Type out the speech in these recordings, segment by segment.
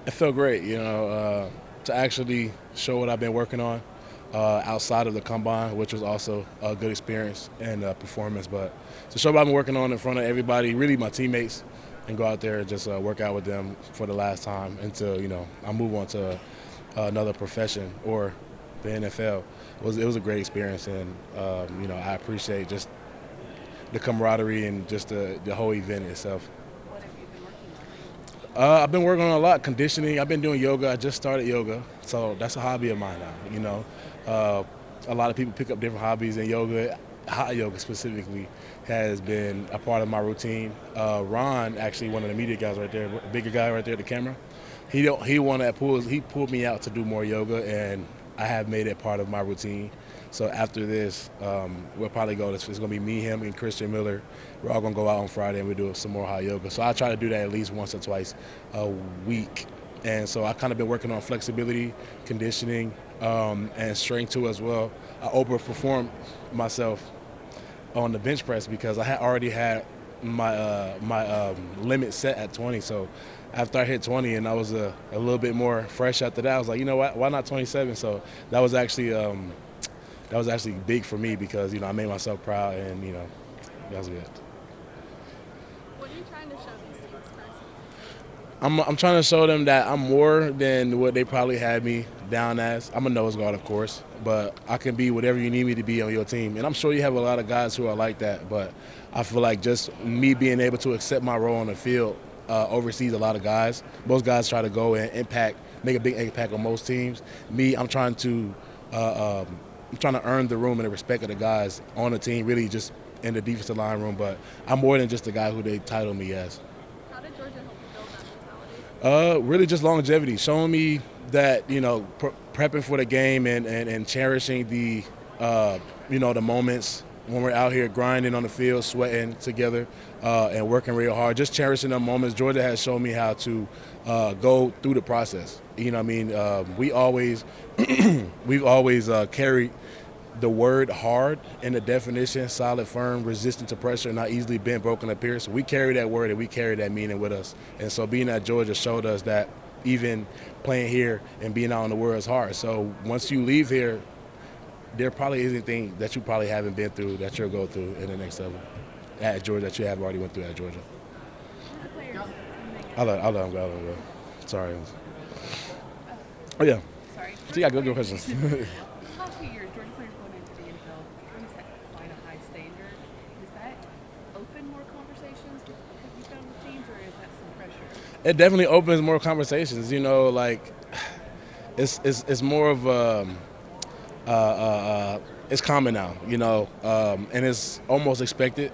It felt great, to actually show what I've been working on outside of the combine, which was also a good experience and performance. But to show what I've been working on in front of everybody, really my teammates, and go out there and just work out with them for the last time until I move on to another profession or the NFL. It was a great experience, and I appreciate just the camaraderie and just the whole event itself. What have you been working I've been working on a lot conditioning. I've been doing yoga. I just started yoga, so that's a hobby of mine now. A lot of people pick up different hobbies, and yoga, hot yoga specifically, has been a part of my routine. Ron, actually, one of the media guys right there, bigger guy right there at the camera, he wanted that pull. He pulled me out to do more yoga, and I have made it part of my routine. So after this, we'll probably go. It's going to be me, him, and Christian Miller. We're all going to go out on Friday and we do some more hot yoga. So I try to do that at least once or twice a week. And so I kind of been working on flexibility, conditioning, and strength too as well. I overperformed myself on the bench press because I had already had my limit set at 20. So after I hit 20 and I was a little bit more fresh after that, I was like, you know what, why not 27? So that was actually big for me because I made myself proud, and that was good. What are you trying to show these teams personally? I'm trying to show them that I'm more than what they probably had me down as. I'm a nose guard, of course, but I can be whatever you need me to be on your team. And I'm sure you have a lot of guys who are like that, but I feel like just me being able to accept my role on the field oversees a lot of guys. Most guys try to go and make a big impact on most teams. Me, I'm trying to earn the room and the respect of the guys on the team, really just in the defensive line room. But I'm more than just the guy who they title me as. How did Georgia help you build that mentality? Really just longevity, showing me that prepping for the game and cherishing the moments when we're out here grinding on the field, sweating together, and working real hard. Just cherishing the moments. Georgia has shown me how to go through the process. You know what I mean? We've always carried the word hard in the definition, solid, firm, resistant to pressure, not easily bent, broken, or pierced. So we carry that word and we carry that meaning with us. And so being at Georgia showed us that even playing here and being out in the world is hard. So once you leave here, there probably is anything that you probably haven't been through that you'll go through in the next level at Georgia that you have already went through at Georgia. Georgia players make I'll let him go. Sorry. Oh, yeah. sorry. So you got good Georgia questions. players- The last few years, Georgia players going into the NFL really set quite a high standard. Does that open more conversations with you found with teams, or is that some pressure? It definitely opens more conversations. It's more of it's common now, and it's almost expected.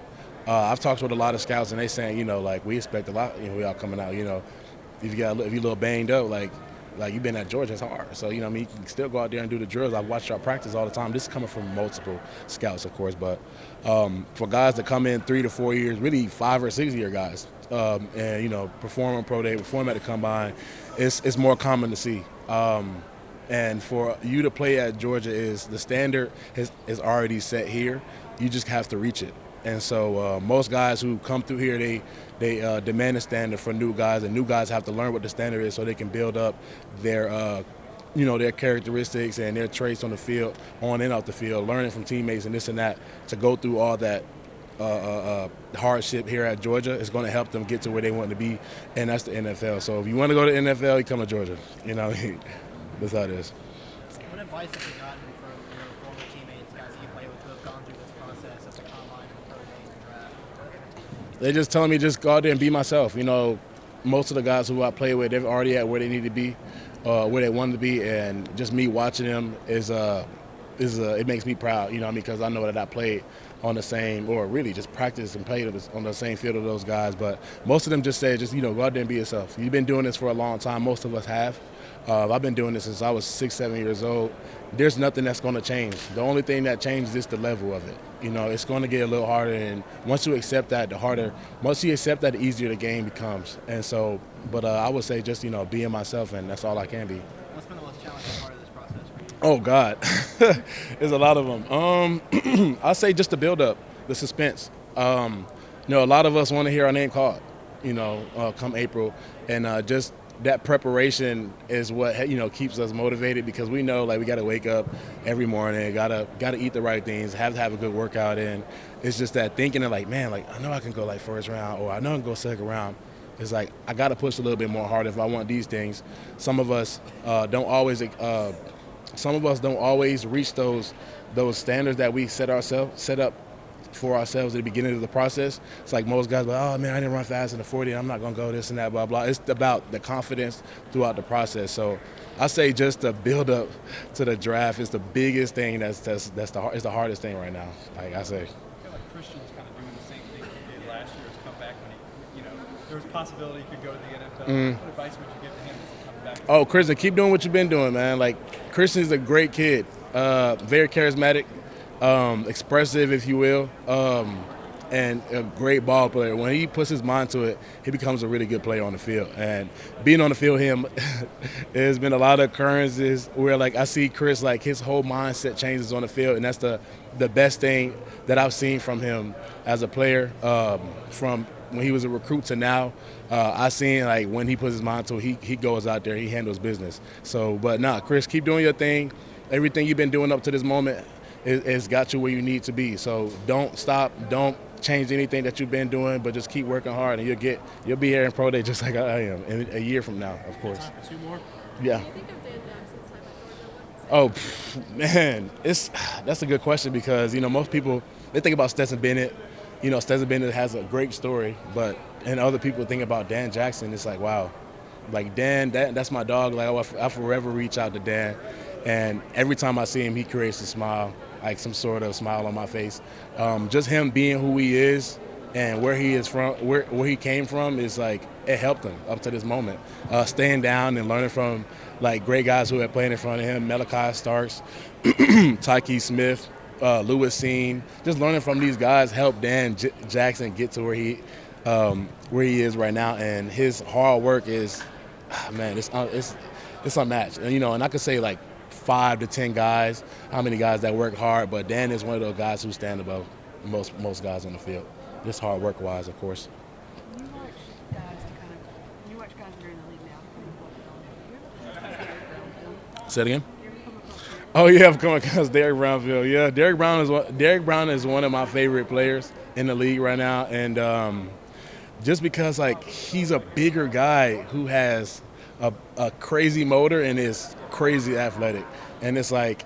I've talked with a lot of scouts, and they saying, we expect a lot. We all coming out. If you're a little banged up, like you've been at Georgia, it's hard. So you can still go out there and do the drills. I've watched y'all practice all the time. This is coming from multiple scouts, of course, but for guys that come in 3 to 4 years, really 5 or 6 year guys, and perform on pro day, perform at the combine, it's more common to see. And for you to play at Georgia, is the standard is already set here. You just have to reach it. And so most guys who come through here, they demand a standard for new guys, and new guys have to learn what the standard is so they can build up their characteristics and their traits on the field, on and off the field, learning from teammates and this and that. To go through all that hardship here at Georgia is going to help them get to where they want to be, and that's the NFL. So if you want to go to the NFL, you come to Georgia. That's how it is. What advice have you gotten from your former teammates, guys that you play with, who have gone through this process of the combine and the pro day and the draft? They're just telling me just go out there and be myself. Most of the guys who I play with, they're already at where they need to be, where they want to be, and just me watching them it makes me proud. Because I know that I played on the same, or really just practiced and played on the same field of those guys. But most of them just say, go out there and be yourself. You've been doing this for a long time. Most of us have. I've been doing this since I was 6, 7 years old. There's nothing that's going to change. The only thing that changes is the level of it. It's going to get a little harder, and once you accept that, the easier the game becomes. And so, but I would say just, being myself, and that's all I can be. What's been the most challenging part of this process for you? Oh, God. There's a lot of them. I say just the build-up, the suspense. A lot of us want to hear our name called, come April, and just that preparation is what keeps us motivated, because we know like we got to wake up every morning, gotta eat the right things, have to have a good workout, and it's just that thinking of like, man, like I know I can go like first round, or I know I can go second round. It's like I got to push a little bit more hard if I want these things. Some of us don't always reach those standards that we set up for ourselves at the beginning of the process. It's like most guys are like, oh man, I didn't run fast in the 40, I'm not gonna go this and that, blah blah. It's about the confidence throughout the process. So I say just the build up to the draft is the biggest thing. That's the hardest thing right now. Like I say. I feel like Christian's kind of doing the same thing he did last year. Has come back when there was a possibility he could go to the NFL. What advice would you give to him as he comes back? Oh, Christian, keep doing what you've been doing, man. Like Christian's a great kid, very charismatic, expressive, if you will, and a great ball player. When he puts his mind to it, he becomes a really good player on the field. And being on the field, there's been a lot of occurrences where like I see Chris, like his whole mindset changes on the field, and that's the best thing that I've seen from him as a player, from when he was a recruit to now. I seen like when he puts his mind to it, he goes out there, he handles business. So, but Chris, keep doing your thing. Everything you've been doing up to this moment has got you where you need to be. So don't stop, don't change anything that you've been doing, but just keep working hard, and you'll be here in pro day just like I am in a year from now, of course. Two more. Yeah. What do you think of Dan Jackson's time at Georgia? Man, that's a good question, because most people, they think about Stetson Bennett. Stetson Bennett has a great story, and other people think about Dan Jackson. It's like, wow, like Dan, that's my dog. Like I forever reach out to Dan, and every time I see him, he creates a smile, like some sort of smile on my face. Just him being who he is and where he is from, where he came from, is like it helped him up to this moment. Staying down and learning from like great guys who had played in front of him, Malachi Starks, Tyke Smith, Lewis Seen. Just learning from these guys helped Dan Jackson get to where he is right now, and his hard work is, man, it's unmatched. And I could say like 5 to 10 guys, how many guys that work hard, but Dan is one of those guys who stand above most guys on the field, just hard work wise, of course. When you watch guys that are in the league now, you ever come across Say it again. You ever come across Oh yeah, I've come across Derek Brownfield. Yeah, Derek Brown is one of my favorite players in the league right now, and just because like he's a bigger guy who has a crazy motor and is crazy athletic, and it's like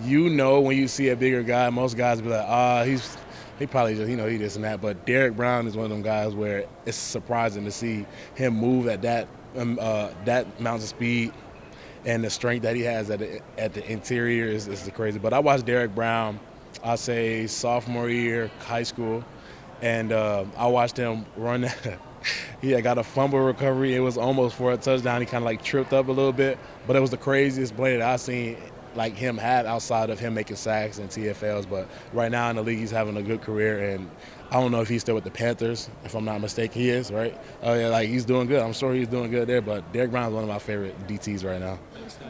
when you see a bigger guy, most guys be like, he probably just he this and that, but Derek Brown is one of them guys where it's surprising to see him move at that amount of speed. And the strength that he has at the interior is crazy. But I watched Derek Brown, I say sophomore year, high school, and I watched him run. He had got a fumble recovery. It was almost for a touchdown. He kind of like tripped up a little bit, but it was the craziest play that I've seen like him have outside of him making sacks and TFLs. But right now in the league, he's having a good career, and I don't know if he's still with the Panthers. If I'm not mistaken, he is, right? Oh yeah, like he's doing good. I'm sure he's doing good there. But Derek Brown is one of my favorite DTs right now. Is the